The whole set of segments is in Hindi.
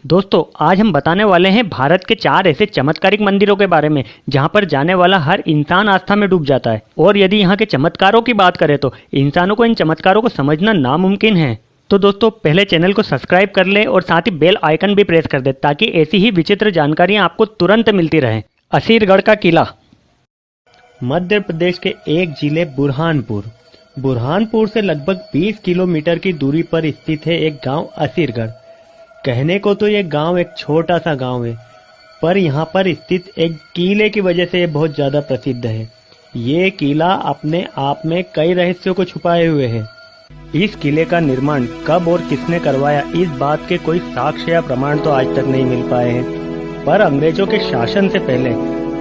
दोस्तों आज हम बताने वाले हैं भारत के 4 ऐसे चमत्कारिक मंदिरों के बारे में जहां पर जाने वाला हर इंसान आस्था में डूब जाता है। और यदि यहां के चमत्कारों की बात करें तो इंसानों को इन चमत्कारों को समझना नामुमकिन है। तो दोस्तों पहले चैनल को सब्सक्राइब कर लें और साथ ही बेल आइकन भी प्रेस कर दें ताकि ऐसी ही विचित्र जानकारियां आपको तुरंत मिलती रहें। असीरगढ़ का किला। मध्य प्रदेश के एक जिले बुरहानपुर से लगभग 20 किलोमीटर की दूरी पर स्थित है एक गांव असीरगढ़। कहने को तो ये गांव एक छोटा सा गांव है, पर यहाँ पर स्थित एक किले की वजह से ये बहुत ज्यादा प्रसिद्ध है। ये किला अपने आप में कई रहस्यों को छुपाए हुए है। इस किले का निर्माण कब और किसने करवाया, इस बात के कोई साक्ष्य या प्रमाण तो आज तक नहीं मिल पाए हैं। पर अंग्रेजों के शासन से पहले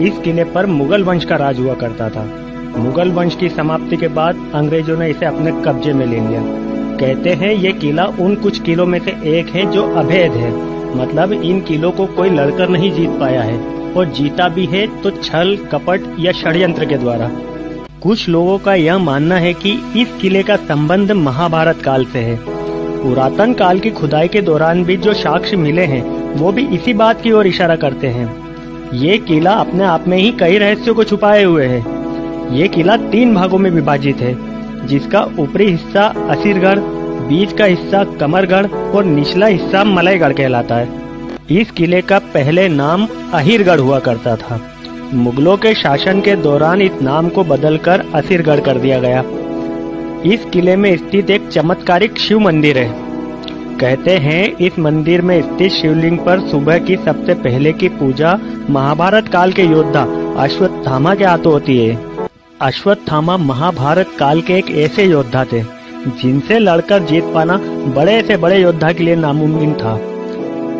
इस किले पर मुगल वंश का राज हुआ करता था। मुगल वंश की समाप्ति के बाद अंग्रेजों ने इसे अपने कब्जे में ले लिया। कहते हैं ये किला उन कुछ किलों में से एक है जो अभेद है, मतलब इन किलों को कोई लड़कर नहीं जीत पाया है, और जीता भी है तो छल कपट या षड्यंत्र के द्वारा। कुछ लोगों का यह मानना है कि इस किले का संबंध महाभारत काल से है। पुरातन काल की खुदाई के दौरान भी जो साक्ष्य मिले हैं वो भी इसी बात की ओर इशारा करते हैं। ये किला अपने आप में ही कई रहस्यों को छुपाए हुए है। ये किला 3 भागों में विभाजित है, जिसका ऊपरी हिस्सा असीरगढ़, बीच का हिस्सा कमरगढ़ और निचला हिस्सा मलयगढ़ कहलाता है। इस किले का पहले नाम अहीरगढ़ हुआ करता था। मुगलों के शासन के दौरान इस नाम को बदलकर असीरगढ़ कर दिया गया। इस किले में स्थित एक चमत्कारिक शिव मंदिर है। कहते हैं इस मंदिर में स्थित शिवलिंग पर सुबह की सबसे पहले की पूजा महाभारत काल के योद्धा अश्वत्थामा के हाथों होती है। अश्वत्थामा महाभारत काल के एक ऐसे योद्धा थे जिनसे लड़कर जीत पाना बड़े से बड़े योद्धा के लिए नामुमकिन था।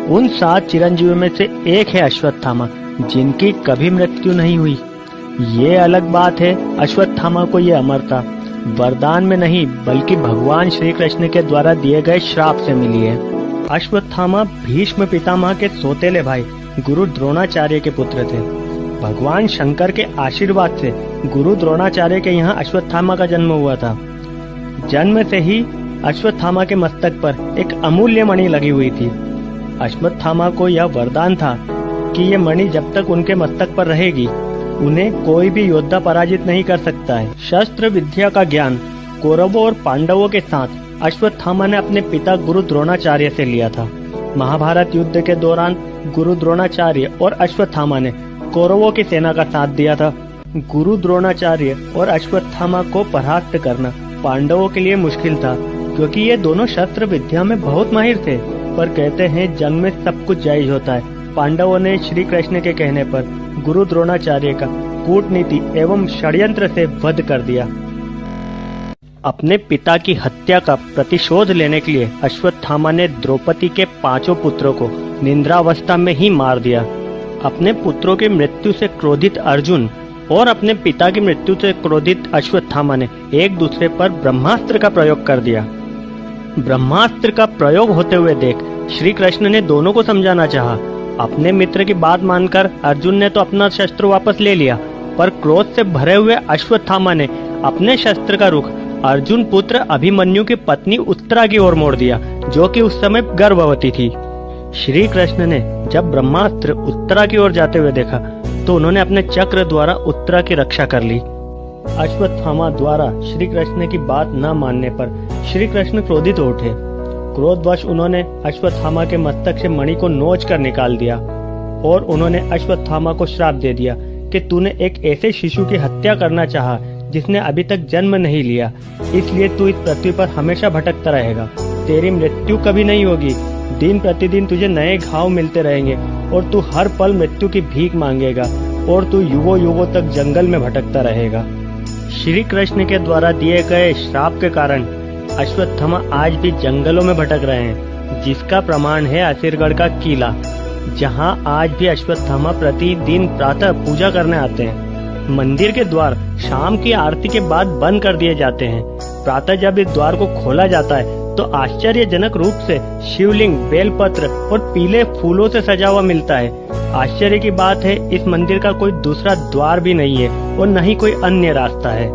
उन 7 चिरंजीवियों में से एक है अश्वत्थामा, जिनकी कभी मृत्यु नहीं हुई। ये अलग बात है, अश्वत्थामा को ये अमरता वरदान में नहीं बल्कि भगवान श्री कृष्ण के द्वारा दिए गए श्राप से मिली है। अश्वत्थामा भीष्म पितामह के सौतेले भाई गुरु द्रोणाचार्य के पुत्र थे। भगवान शंकर के आशीर्वाद से गुरु द्रोणाचार्य के यहाँ अश्वत्थामा का जन्म हुआ था। जन्म से ही अश्वत्थामा के मस्तक पर एक अमूल्य मणि लगी हुई थी। अश्वत्थामा को यह वरदान था कि ये मणि जब तक उनके मस्तक पर रहेगी उन्हें कोई भी योद्धा पराजित नहीं कर सकता है। शस्त्र विद्या का ज्ञान कौरवों और पांडवों के साथ अश्वत्थामा ने अपने पिता गुरु द्रोणाचार्य से लिया था। महाभारत युद्ध के दौरान गुरु द्रोणाचार्य और अश्वत्थामा ने कौरवों की सेना का साथ दिया था। गुरु द्रोणाचार्य और अश्वत्थामा को परास्त करना पांडवों के लिए मुश्किल था, क्योंकि ये दोनों शस्त्र विद्या में बहुत माहिर थे। पर कहते हैं जंग में सब कुछ जायज होता है। पांडवों ने श्री कृष्ण के कहने पर गुरु द्रोणाचार्य का कूटनीति एवं षड्यंत्र से वध कर दिया। अपने पिता की हत्या का प्रतिशोध लेने के लिए अश्वत्थामा ने द्रौपदी के 5 पुत्रों को निद्रावस्था में ही मार दिया। अपने पुत्रों की मृत्यु से क्रोधित अर्जुन और अपने पिता की मृत्यु से क्रोधित अश्वत्थामा ने एक दूसरे पर ब्रह्मास्त्र का प्रयोग कर दिया। ब्रह्मास्त्र का प्रयोग होते हुए देख श्री कृष्ण ने दोनों को समझाना चाहा। अपने मित्र की बात मानकर अर्जुन ने तो अपना शस्त्र वापस ले लिया, पर क्रोध से भरे हुए अश्वत्थामा ने अपने शस्त्र का रुख अर्जुन पुत्र अभिमन्यु की पत्नी उत्तरा की ओर मोड़ दिया, जो कि उस समय गर्भवती थी। श्री कृष्ण ने जब ब्रह्मास्त्र उत्तरा की ओर जाते हुए देखा तो उन्होंने अपने चक्र द्वारा उत्तरा की रक्षा कर ली। अश्वत्थामा द्वारा श्री कृष्ण की बात न मानने पर श्री कृष्ण क्रोधित हो उठे। क्रोधवश उन्होंने अश्वत्थामा के मस्तक से मणि को नोच कर निकाल दिया और उन्होंने अश्वत्थामा को श्राप दे दिया कि तूने एक ऐसे शिशु की हत्या करना चाहा जिसने अभी तक जन्म नहीं लिया, इसलिए तू इस पृथ्वी पर हमेशा भटकता रहेगा। तेरी मृत्यु कभी नहीं होगी। दिन प्रतिदिन तुझे नए घाव मिलते रहेंगे और तू हर पल मृत्यु की भीख मांगेगा और तू युगों युगों तक जंगल में भटकता रहेगा। श्री कृष्ण के द्वारा दिए गए श्राप के कारण अश्वत्थामा आज भी जंगलों में भटक रहे हैं, जिसका प्रमाण है असीरगढ़ का किला, जहां आज भी अश्वत्थामा प्रतिदिन प्रातः पूजा करने आते हैं। मंदिर के द्वार शाम की आरती के बाद बंद कर दिए जाते हैं। प्रातः जब इस द्वार को खोला जाता है तो आश्चर्यजनक रूप से शिवलिंग, बेलपत्र और पीले फूलों से सजा हुआ मिलता है। आश्चर्य की बात है इस मंदिर का कोई दूसरा द्वार भी नहीं है और न ही कोई अन्य रास्ता है।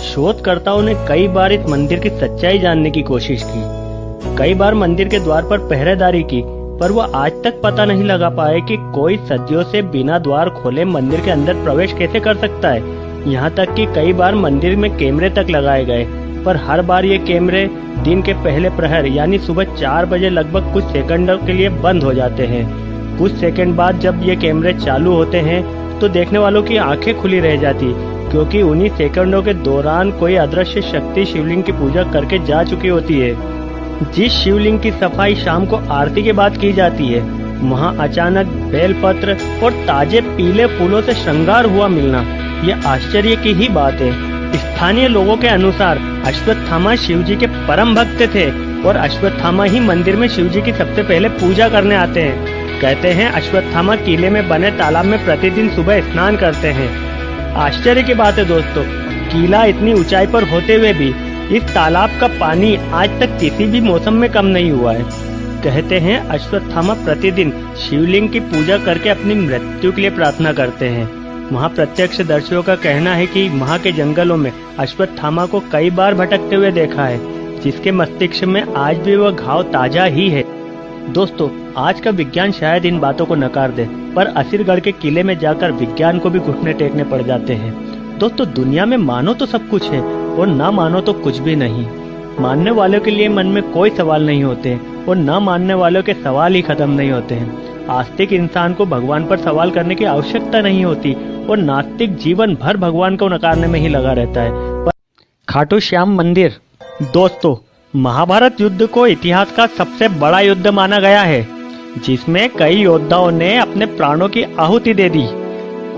शोधकर्ताओं ने कई बार इस मंदिर की सच्चाई जानने की कोशिश की। कई बार मंदिर के द्वार पर पहरेदारी की, पर वो आज तक पता नहीं लगा पाए कि कोई सदियों से बिना द्वार खोले मंदिर के अंदर प्रवेश कैसे कर सकता है। यहाँ तक कि कई बार मंदिर में कैमरे तक लगाए गए, पर हर बार ये कैमरे दिन के पहले प्रहर यानी सुबह 4 बजे लगभग कुछ सेकंडों के लिए बंद हो जाते हैं। कुछ सेकंड बाद जब ये कैमरे चालू होते हैं तो देखने वालों की आंखें खुली रह जाती, क्योंकि उन्हीं सेकंडों के दौरान कोई अदृश्य शक्ति शिवलिंग की पूजा करके जा चुकी होती है। जिस शिवलिंग की सफाई शाम को आरती के बाद की जाती है, वहाँ अचानक बेलपत्र और ताजे पीले फूलों से श्रृंगार हुआ मिलना ये आश्चर्य की ही बात है। स्थानीय लोगों के अनुसार अश्वत्थामा शिवजी के परम भक्त थे और अश्वत्थामा ही मंदिर में शिवजी की सबसे पहले पूजा करने आते हैं। कहते हैं अश्वत्थामा किले में बने तालाब में प्रतिदिन सुबह स्नान करते हैं। आश्चर्य की बात है दोस्तों, किला इतनी ऊंचाई पर होते हुए भी इस तालाब का पानी आज तक किसी भी मौसम में कम नहीं हुआ है। कहते हैं अश्वत्थामा प्रतिदिन शिवलिंग की पूजा करके अपनी मृत्यु के लिए प्रार्थना करते हैं। वहाँ प्रत्यक्षदर्शियों का कहना है कि वहाँ के जंगलों में अश्वत्थामा को कई बार भटकते हुए देखा है, जिसके मस्तिष्क में आज भी वह घाव ताजा ही है। दोस्तों, आज का विज्ञान शायद इन बातों को नकार दे, पर असीरगढ़ के किले में जाकर विज्ञान को भी घुटने टेकने पड़ जाते हैं। दोस्तों, दुनिया में मानो तो सब कुछ है और ना मानो तो कुछ भी नहीं। मानने वालों के लिए मन में कोई सवाल नहीं होते और ना मानने वालों के सवाल ही खत्म नहीं होते हैं। आस्तिक इंसान को भगवान पर सवाल करने की आवश्यकता नहीं होती और नास्तिक जीवन भर भगवान को नकारने में ही लगा रहता है। खाटू श्याम मंदिर। दोस्तों, महाभारत युद्ध को इतिहास का सबसे बड़ा युद्ध माना गया है, जिसमें कई योद्धाओं ने अपने प्राणों की आहुति दे दी।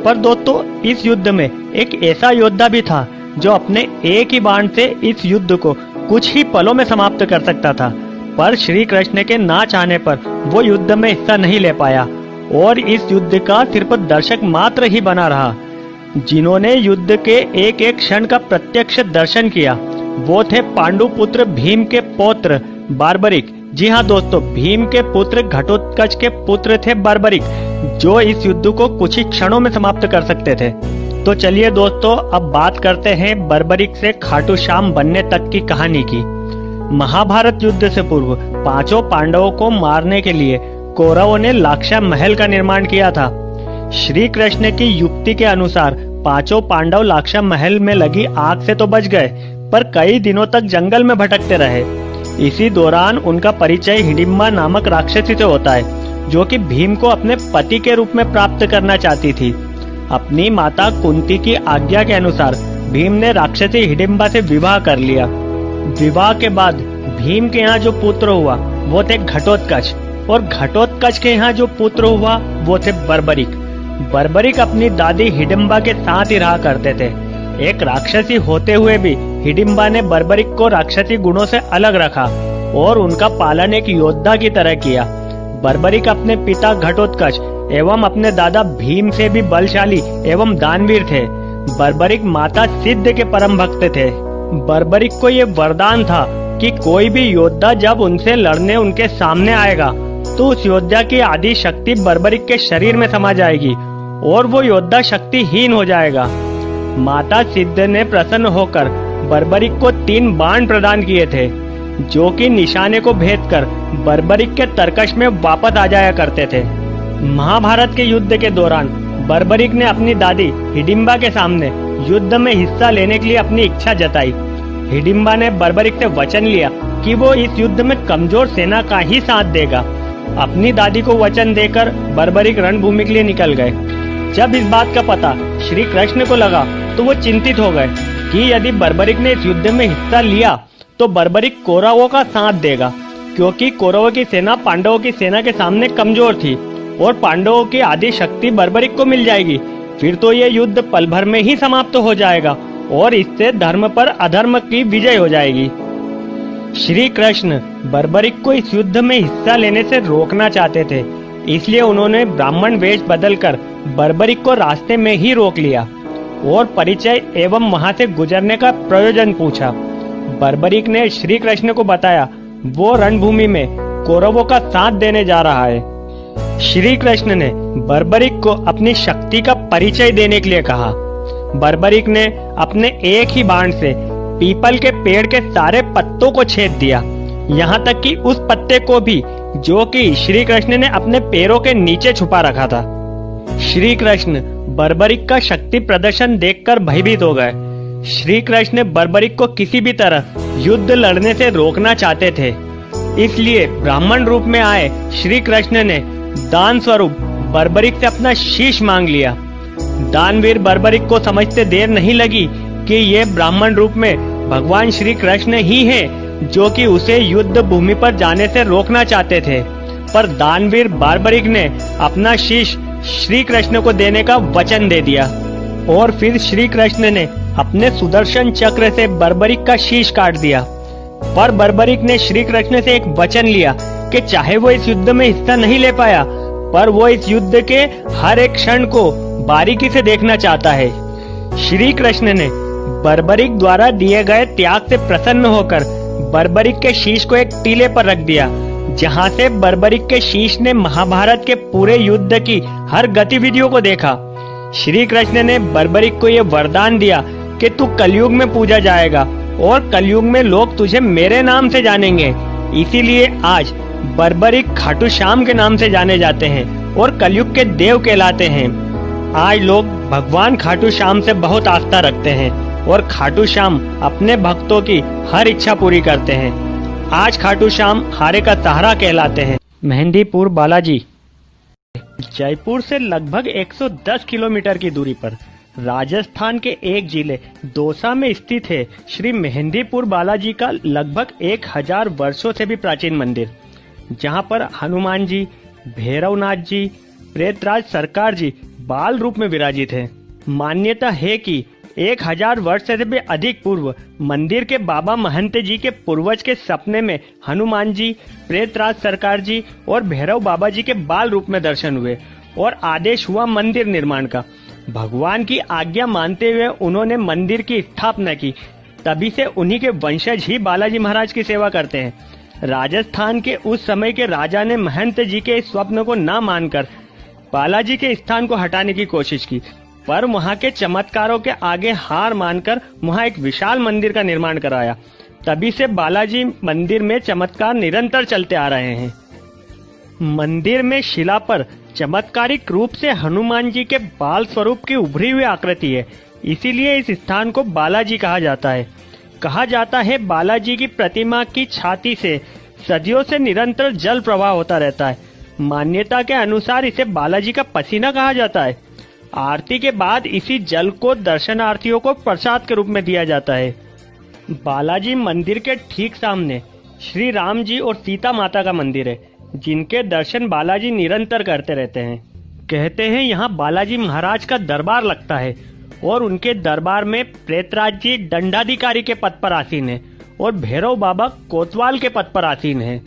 पर दोस्तों, इस युद्ध में एक ऐसा योद्धा भी था जो अपने एक ही बाण से इस युद्ध को कुछ ही पलों में समाप्त कर सकता था, पर श्री कृष्ण के ना चाहने पर वो युद्ध में हिस्सा नहीं ले पाया और इस युद्ध का सिर्फ दर्शक मात्र ही बना रहा। जिन्होंने युद्ध के एक एक क्षण का प्रत्यक्ष दर्शन किया वो थे पांडु पुत्र भीम के पौत्र बार्बरिक। जी हाँ दोस्तों, भीम के पुत्र घटोत्कच के पुत्र थे बार्बरिक, जो इस युद्ध को कुछ ही क्षणों में समाप्त कर सकते थे। तो चलिए दोस्तों, अब बात करते हैं बर्बरिक से खाटू श्याम बनने तक की कहानी की। महाभारत युद्ध से पूर्व 5 पांडवों को मारने के लिए कौरवों ने लाक्षा महल का निर्माण किया था। श्री कृष्ण की युक्ति के अनुसार 5 पांडव लाक्षा महल में लगी आग से तो बच गए, पर कई दिनों तक जंगल में भटकते रहे। इसी दौरान उनका परिचय हिडिंबा नामक राक्षसी से होता है, जो कि भीम को अपने पति के रूप में प्राप्त करना चाहती थी। अपनी माता कुंती की आज्ञा के अनुसार भीम ने राक्षसी हिडिंबा से विवाह कर लिया। विवाह के बाद भीम के यहाँ जो पुत्र हुआ वो थे घटोत्कच, और घटोत्कच के यहाँ जो पुत्र हुआ वो थे बर्बरिक। बर्बरिक अपनी दादी हिडिंबा के साथ ही रहा करते थे। एक राक्षसी होते हुए भी हिडिंबा ने बर्बरिक को राक्षसी गुणों से अलग रखा और उनका पालन एक योद्धा की तरह किया। बर्बरिक अपने पिता घटोत्कच एवं अपने दादा भीम से भी बलशाली एवं दानवीर थे। बर्बरिक माता सिद्ध के परम भक्त थे। बर्बरिक को ये वरदान था कि कोई भी योद्धा जब उनसे लड़ने उनके सामने आएगा तो उस योद्धा की आदि शक्ति बर्बरिक के शरीर में समा जाएगी और वो योद्धा शक्तिहीन हो जाएगा। माता सिद्ध ने प्रसन्न होकर बर्बरिक को 3 बाण प्रदान किए थे, जो कि निशाने को भेद कर बर्बरिक के तरकश में वापस आ जाया करते थे। महाभारत के युद्ध के दौरान बर्बरिक ने अपनी दादी हिडिंबा के सामने युद्ध में हिस्सा लेने के लिए अपनी इच्छा जताई। हिडिंबा ने बर्बरिक से वचन लिया कि वो इस युद्ध में कमजोर सेना का ही साथ देगा। अपनी दादी को वचन देकर बर्बरिक रणभूमि के लिए निकल गए। जब इस बात का पता श्री कृष्ण को लगा तो वो चिंतित हो गए कि यदि बर्बरिक ने इस युद्ध में हिस्सा लिया तो बर्बरिक कौरवों का साथ देगा, क्योंकि कौरवों की सेना पांडवों की सेना के सामने कमजोर थी और पांडवों की आदि शक्ति बर्बरिक को मिल जाएगी। फिर तो ये युद्ध पल भर में ही समाप्त हो जाएगा और इससे धर्म पर अधर्म की विजय हो जाएगी। श्री कृष्ण बर्बरिक को इस युद्ध में हिस्सा लेने से रोकना चाहते थे, इसलिए उन्होंने ब्राह्मण वेश बदलकर बर्बरिक को रास्ते में ही रोक लिया और परिचय एवं वहां से गुजरने का प्रयोजन पूछा। बर्बरिक ने श्री कृष्ण को बताया वो रणभूमि में कौरवों का साथ देने जा रहा है। श्री कृष्ण ने बर्बरिक को अपनी शक्ति का परिचय देने के लिए कहा। बर्बरिक ने अपने एक ही बाण से पीपल के पेड़ के सारे पत्तों को छेद दिया, यहाँ तक कि उस पत्ते को भी जो कि श्री कृष्ण ने अपने पैरों के नीचे छुपा रखा था। श्री कृष्ण बर्बरिक का शक्ति प्रदर्शन देखकर भयभीत हो गए। श्री कृष्ण बर्बरिक को किसी भी तरह युद्ध लड़ने से रोकना चाहते थे, इसलिए ब्राह्मण रूप में आए श्री कृष्ण ने दान स्वरूप बर्बरिक से अपना शीश मांग लिया। दानवीर बर्बरिक को समझते देर नहीं लगी कि ये ब्राह्मण रूप में भगवान श्री कृष्ण ही हैं, जो कि उसे युद्ध भूमि पर जाने से रोकना चाहते थे। पर दानवीर बर्बरिक ने अपना शीश श्री कृष्ण को देने का वचन दे दिया और फिर श्री कृष्ण ने अपने सुदर्शन चक्र से बर्बरिक का शीश काट दिया। पर बर्बरिक ने श्री कृष्ण से एक वचन लिया कि चाहे वो इस युद्ध में हिस्सा नहीं ले पाया, पर वो इस युद्ध के हर एक क्षण को बारीकी से देखना चाहता है। श्री कृष्ण ने बर्बरिक द्वारा दिए गए त्याग से प्रसन्न होकर बर्बरिक के शीश को एक टीले पर रख दिया, जहां से बर्बरिक के शीश ने महाभारत के पूरे युद्ध की हर गतिविधियों को देखा। श्री कृष्ण ने बर्बरिक को यह वरदान दिया कि तू कलयुग में पूजा जाएगा और कलयुग में लोग तुझे मेरे नाम से जानेंगे। इसीलिए आज बर्बरिक खाटू श्याम के नाम से जाने जाते हैं और कलयुग के देव कहलाते हैं। आज लोग भगवान खाटू श्याम से बहुत आस्था रखते हैं और खाटू श्याम अपने भक्तों की हर इच्छा पूरी करते हैं। आज खाटू श्याम हारे का सहारा कहलाते हैं। मेहंदीपुर बालाजी जयपुर से लगभग 110 किलोमीटर की दूरी पर राजस्थान के एक जिले दौसा में स्थित है श्री मेहंदीपुर बालाजी का लगभग 1000 वर्षों से भी प्राचीन मंदिर, जहां पर हनुमान जी, भैरवनाथ जी, प्रेतराज सरकार जी बाल रूप में विराजित है। मान्यता है कि 1000 वर्ष से भी अधिक पूर्व मंदिर के बाबा महंत जी के पूर्वज के सपने में हनुमान जी, प्रेतराज सरकार जी और भैरव बाबा जी के बाल रूप में दर्शन हुए और आदेश हुआ मंदिर निर्माण का। भगवान की आज्ञा मानते हुए उन्होंने मंदिर की स्थापना की। तभी से उन्हीं के वंशज ही बालाजी महाराज की सेवा करते हैं। राजस्थान के उस समय के राजा ने महंत जी के इस स्वप्न को न मानकर बालाजी के स्थान को हटाने की कोशिश की, पर वहां के चमत्कारों के आगे हार मानकर वहां एक विशाल मंदिर का निर्माण कराया। तभी से बालाजी मंदिर में चमत्कार निरंतर चलते आ रहे हैं। मंदिर में शिला पर चमत्कारिक रूप से हनुमान जी के बाल स्वरूप की उभरी हुई आकृति है, इसीलिए इस स्थान को बालाजी कहा जाता है। कहा जाता है बालाजी की प्रतिमा की छाती से सदियों से निरंतर जल प्रवाह होता रहता है। मान्यता के अनुसार इसे बालाजी का पसीना कहा जाता है। आरती के बाद इसी जल को दर्शनार्थियों को प्रसाद के रूप में दिया जाता है। बालाजी मंदिर के ठीक सामने श्री राम जी और सीता माता का मंदिर है, जिनके दर्शन बालाजी निरंतर करते रहते हैं। कहते हैं यहाँ बालाजी महाराज का दरबार लगता है और उनके दरबार में प्रेतराज जी दंडाधिकारी के पद पर आसीन है और भैरव बाबा कोतवाल के पद पर आसीन है।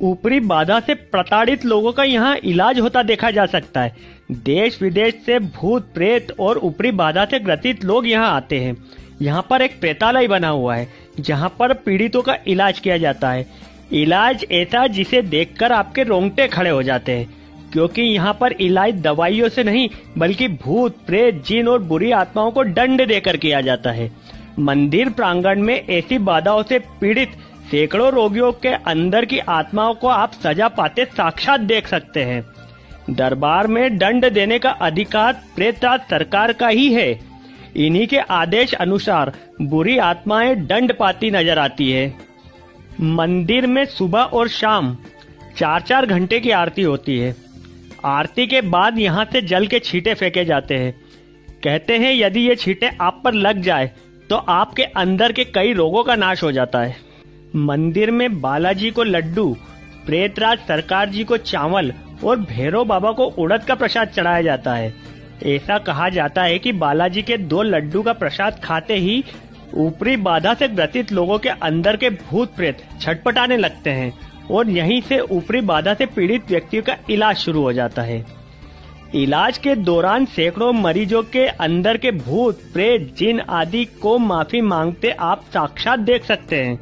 ऊपरी बाधा से प्रताड़ित लोगों का यहाँ इलाज होता देखा जा सकता है। देश विदेश से भूत प्रेत और ऊपरी बाधा से ग्रसित लोग यहाँ आते हैं। यहाँ पर एक प्रेतालय बना हुआ है, जहाँ पर पीड़ितों का इलाज किया जाता है। इलाज ऐसा जिसे देखकर आपके रोंगटे खड़े हो जाते हैं, क्योंकि यहाँ पर इलाज दवाइयों से नहीं बल्कि भूत प्रेत जिन और बुरी आत्माओं को दंड देकर किया जाता है। मंदिर प्रांगण में ऐसी बाधाओं से पीड़ित सैकड़ों रोगियों के अंदर की आत्माओं को आप सजा पाते साक्षात देख सकते हैं। दरबार में दंड देने का अधिकार प्रेतराज सरकार का ही है। इन्हीं के आदेश अनुसार बुरी आत्माएं दंड पाती नजर आती है। मंदिर में सुबह और शाम 4-4 घंटे की आरती होती है। आरती के बाद यहाँ से जल के छींटे फेंके जाते हैं। कहते हैं यदि ये छींटे आप पर लग जाए तो आपके अंदर के कई रोगों का नाश हो जाता है। मंदिर में बालाजी को लड्डू, प्रेतराज सरकार जी को चावल और भैरव बाबा को उड़द का प्रसाद चढ़ाया जाता है। ऐसा कहा जाता है कि बालाजी के 2 लड्डू का प्रसाद खाते ही ऊपरी बाधा से ग्रसित लोगों के अंदर के भूत प्रेत छटपटाने लगते हैं और यहीं से ऊपरी बाधा से पीड़ित व्यक्तियों का इलाज शुरू हो जाता है। इलाज के दौरान सैकड़ों मरीजों के अंदर के भूत प्रेत जिन आदि को माफी मांगते आप साक्षात देख सकते हैं।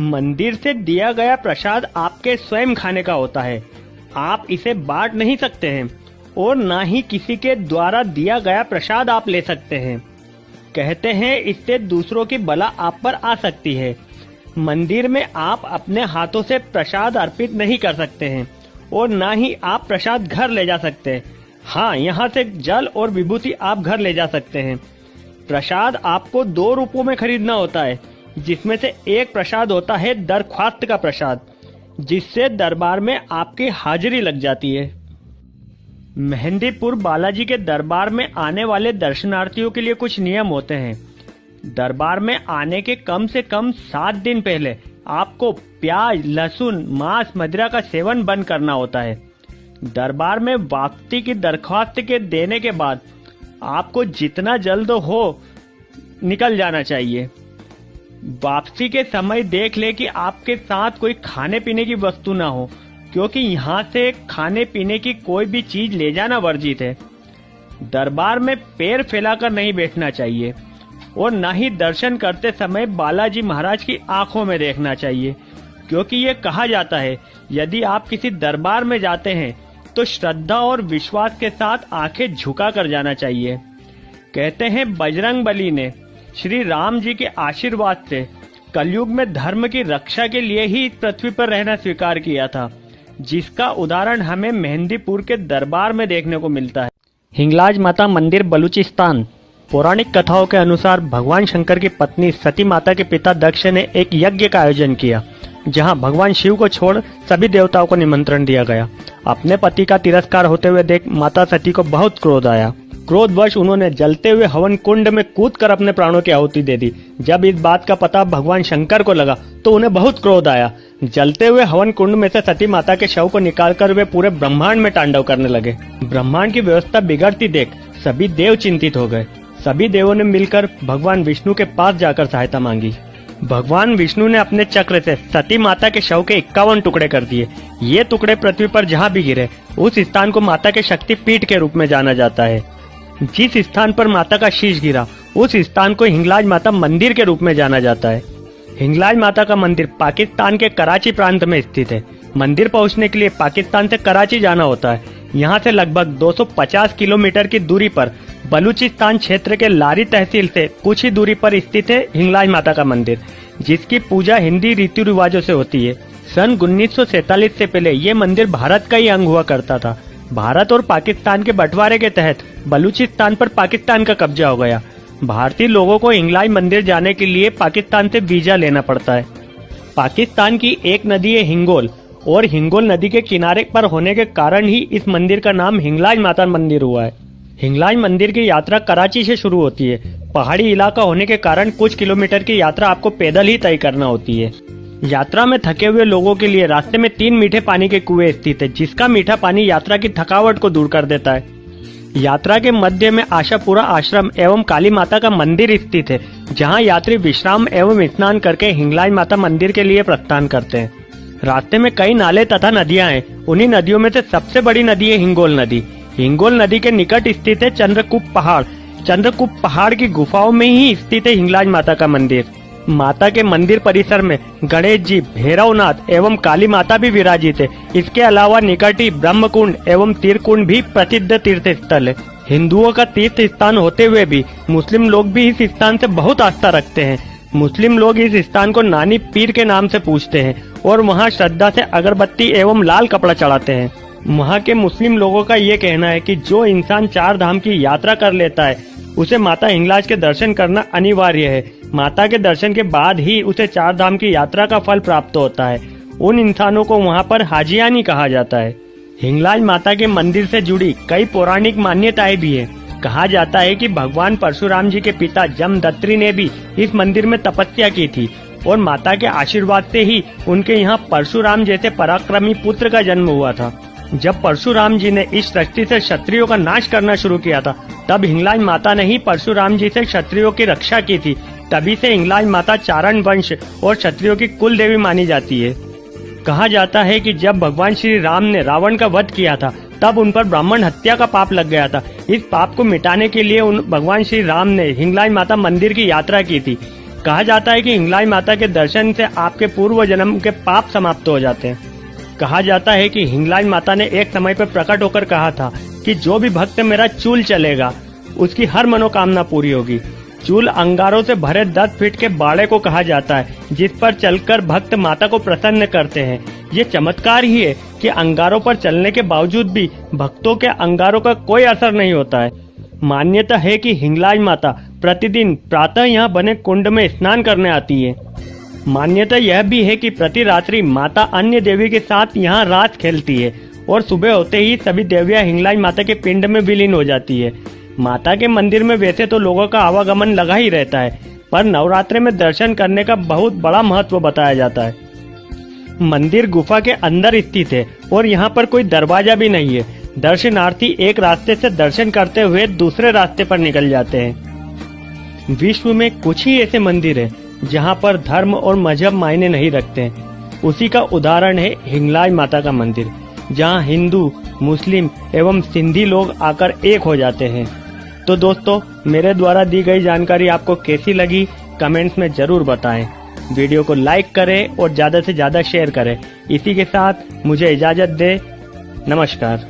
मंदिर से दिया गया प्रसाद आपके स्वयं खाने का होता है। आप इसे बांट नहीं सकते हैं और ना ही किसी के द्वारा दिया गया प्रसाद आप ले सकते हैं। कहते हैं इससे दूसरों की बला आप पर आ सकती है। मंदिर में आप अपने हाथों से प्रसाद अर्पित नहीं कर सकते हैं और ना ही आप प्रसाद घर ले जा सकते हैं। हाँ, यहाँ से जल और विभूति आप घर ले जा सकते हैं। प्रसाद आपको 2 रूपों में खरीदना होता है, जिसमें से एक प्रसाद होता है दरख्वास्त का प्रसाद, जिससे दरबार में आपकी हाजिरी लग जाती है। मेहंदीपुर बालाजी के दरबार में आने वाले दर्शनार्थियों के लिए कुछ नियम होते हैं। दरबार में आने के कम से कम 7 दिन पहले आपको प्याज, लहसुन, मांस, मदिरा का सेवन बंद करना होता है। दरबार में वापसी की दरख्वास्त के देने के बाद आपको जितना जल्द हो निकल जाना चाहिए। वापसी के समय देख ले कि आपके साथ कोई खाने पीने की वस्तु ना हो, क्योंकि यहाँ से खाने पीने की कोई भी चीज ले जाना वर्जित है। दरबार में पैर फैलाकर नहीं बैठना चाहिए और न ही दर्शन करते समय बालाजी महाराज की आंखों में देखना चाहिए, क्योंकि ये कहा जाता है यदि आप किसी दरबार में जाते हैं तो श्रद्धा और विश्वास के साथ आंखें झुका कर जाना चाहिए। कहते हैं बजरंग बली ने श्री राम जी के आशीर्वाद से कलयुग में धर्म की रक्षा के लिए ही इस पृथ्वी पर रहना स्वीकार किया था, जिसका उदाहरण हमें मेहंदीपुर के दरबार में देखने को मिलता है। हिंगलाज माता मंदिर, बलूचिस्तान। पौराणिक कथाओं के अनुसार भगवान शंकर की पत्नी सती माता के पिता दक्ष ने एक यज्ञ का आयोजन किया, जहां भगवान शिव को छोड़ सभी देवताओं को निमंत्रण दिया गया। अपने पति का तिरस्कार होते हुए देख माता सती को बहुत क्रोध आया। क्रोधवश उन्होंने जलते हुए हवन कुंड में कूदकर अपने प्राणों की आहुति दे दी। जब इस बात का पता भगवान शंकर को लगा तो उन्हें बहुत क्रोध आया। जलते हुए हवन कुंड में से सती माता के शव को निकालकर वे पूरे ब्रह्मांड में तांडव करने लगे। ब्रह्मांड की व्यवस्था बिगड़ती देख सभी देव चिंतित हो गए। सभी देवों ने मिलकर भगवान विष्णु के पास जाकर सहायता मांगी। भगवान विष्णु ने अपने चक्र से सती माता के शव के 51 टुकड़े कर दिए। ये टुकड़े पृथ्वी पर जहाँ भी गिरे उस स्थान को माता के शक्ति पीठ के रूप में जाना जाता है। जिस स्थान पर माता का शीश गिरा उस स्थान को हिंगलाज माता मंदिर के रूप में जाना जाता है। हिंगलाज माता का मंदिर पाकिस्तान के कराची प्रांत में स्थित है। मंदिर पहुंचने के लिए पाकिस्तान से कराची जाना होता है। यहाँ से लगभग 250 किलोमीटर की दूरी पर बलूचिस्तान क्षेत्र के लारी तहसील से कुछ ही दूरी पर स्थित है हिंगलाज माता का मंदिर, जिसकी पूजा हिंदी रीति रिवाजों से होती है। सन 1947 से पहले ये मंदिर भारत का ही अंग हुआ करता था। भारत और पाकिस्तान के बंटवारे के तहत बलूचिस्तान पर पाकिस्तान का कब्जा हो गया। भारतीय लोगों को हिंगलाज मंदिर जाने के लिए पाकिस्तान से वीजा लेना पड़ता है। पाकिस्तान की एक नदी है हिंगोल, और हिंगोल नदी के किनारे पर होने के कारण ही इस मंदिर का नाम हिंगलाज माता मंदिर हुआ है। हिंगलाज मंदिर की यात्रा कराची से शुरू होती है। पहाड़ी इलाका होने के कारण कुछ किलोमीटर की यात्रा आपको पैदल ही तय करना होती है। यात्रा में थके हुए लोगों के लिए रास्ते में 3 मीठे पानी के कुएं स्थित है, जिसका मीठा पानी यात्रा की थकावट को दूर कर देता है। यात्रा के मध्य में आशापुरा आश्रम एवं काली माता का मंदिर स्थित है, जहां यात्री विश्राम एवं स्नान करके हिंगलाज माता मंदिर के लिए प्रस्थान करते हैं। रास्ते में कई नाले तथा नदियां हैं। उन्हीं नदियों में से सबसे बड़ी नदी है हिंगोल नदी। हिंगोल नदी के निकट स्थित है चंद्रकूप पहाड़। चंद्रकूप पहाड़ की गुफाओं में ही स्थित है हिंगलाज माता का मंदिर। माता के मंदिर परिसर में गणेश जी, भैरवनाथ एवं काली माता भी विराजित है। इसके अलावा निकट ही ब्रह्मकुंड एवं तीर्थकुंड भी प्रसिद्ध तीर्थ स्थल है। हिंदुओं का तीर्थ स्थान होते हुए भी मुस्लिम लोग भी इस स्थान से बहुत आस्था रखते हैं। मुस्लिम लोग इस स्थान को नानी पीर के नाम से पूजते हैं और वहां श्रद्धा से अगरबत्ती एवं लाल कपड़ा चढ़ाते हैं। वहां के मुस्लिम लोगों का ये कहना है कि जो इंसान 4 धाम की यात्रा कर लेता है उसे माता हिंगलाज के दर्शन करना अनिवार्य है। माता के दर्शन के बाद ही उसे 4 धाम की यात्रा का फल प्राप्त होता है। उन इंसानों को वहां पर हाजियानी कहा जाता है। हिंगलाज माता के मंदिर से जुड़ी कई पौराणिक मान्यताएं भी है। कहा जाता है कि भगवान परशुराम जी के पिता जमदत्रि ने भी इस मंदिर में तपस्या की थी और माता के आशीर्वाद से ही उनके यहाँ परशुराम जैसे पराक्रमी पुत्र का जन्म हुआ था। जब परशुराम जी ने इस सृष्टि से क्षत्रियों का नाश करना शुरू किया था, तब हिंगलाज माता ने ही परशुराम जी से क्षत्रियों की रक्षा की थी। तभी से हिंगलाज माता चारण वंश और क्षत्रियों की कुल देवी मानी जाती है। कहा जाता है कि जब भगवान श्री राम ने रावण का वध किया था, तब उन पर ब्राह्मण हत्या का पाप लग गया था। इस पाप को मिटाने के लिए भगवान श्री राम ने हिंगलाज माता मंदिर की यात्रा की थी। कहा जाता है कि हिंगलाज माता के दर्शन से आपके पूर्व जन्म के पाप समाप्त हो जाते हैं। कहा जाता है कि हिंगलाज माता ने एक समय पर प्रकट होकर कहा था कि जो भी भक्त मेरा चूल चलेगा उसकी हर मनोकामना पूरी होगी। चूल अंगारों से भरे 10 फीट के बाड़े को कहा जाता है, जिस पर चलकर भक्त माता को प्रसन्न करते हैं। ये चमत्कार ही है कि अंगारों पर चलने के बावजूद भी भक्तों के अंगारों का कोई असर नहीं होता है। मान्यता है कि हिंगलाज माता प्रतिदिन प्रातः यहाँ बने कुंड में स्नान करने आती है। मान्यता यह भी है कि प्रति रात्रि माता अन्य देवी के साथ यहाँ रास खेलती है और सुबह होते ही सभी देवियां हिंगलाज माता के पिंड में विलीन हो जाती है। माता के मंदिर में वैसे तो लोगों का आवागमन लगा ही रहता है, पर नवरात्रि में दर्शन करने का बहुत बड़ा महत्व बताया जाता है। मंदिर गुफा के अंदर स्थित है और यहाँ पर कोई दरवाजा भी नहीं है। दर्शनार्थी एक रास्ते से दर्शन करते हुए दूसरे रास्ते पर निकल जाते हैं। विश्व में कुछ ही ऐसे मंदिर है जहाँ पर धर्म और मजहब मायने नहीं रखते। उसी का उदाहरण है हिंगलाज माता का मंदिर, जहाँ हिंदू, मुस्लिम एवं सिंधी लोग आकर एक हो जाते हैं। तो दोस्तों, मेरे द्वारा दी गई जानकारी आपको कैसी लगी कमेंट्स में जरूर बताएं। वीडियो को लाइक करें और ज्यादा से ज्यादा शेयर करें। इसी के साथ मुझे इजाजत दें। नमस्कार।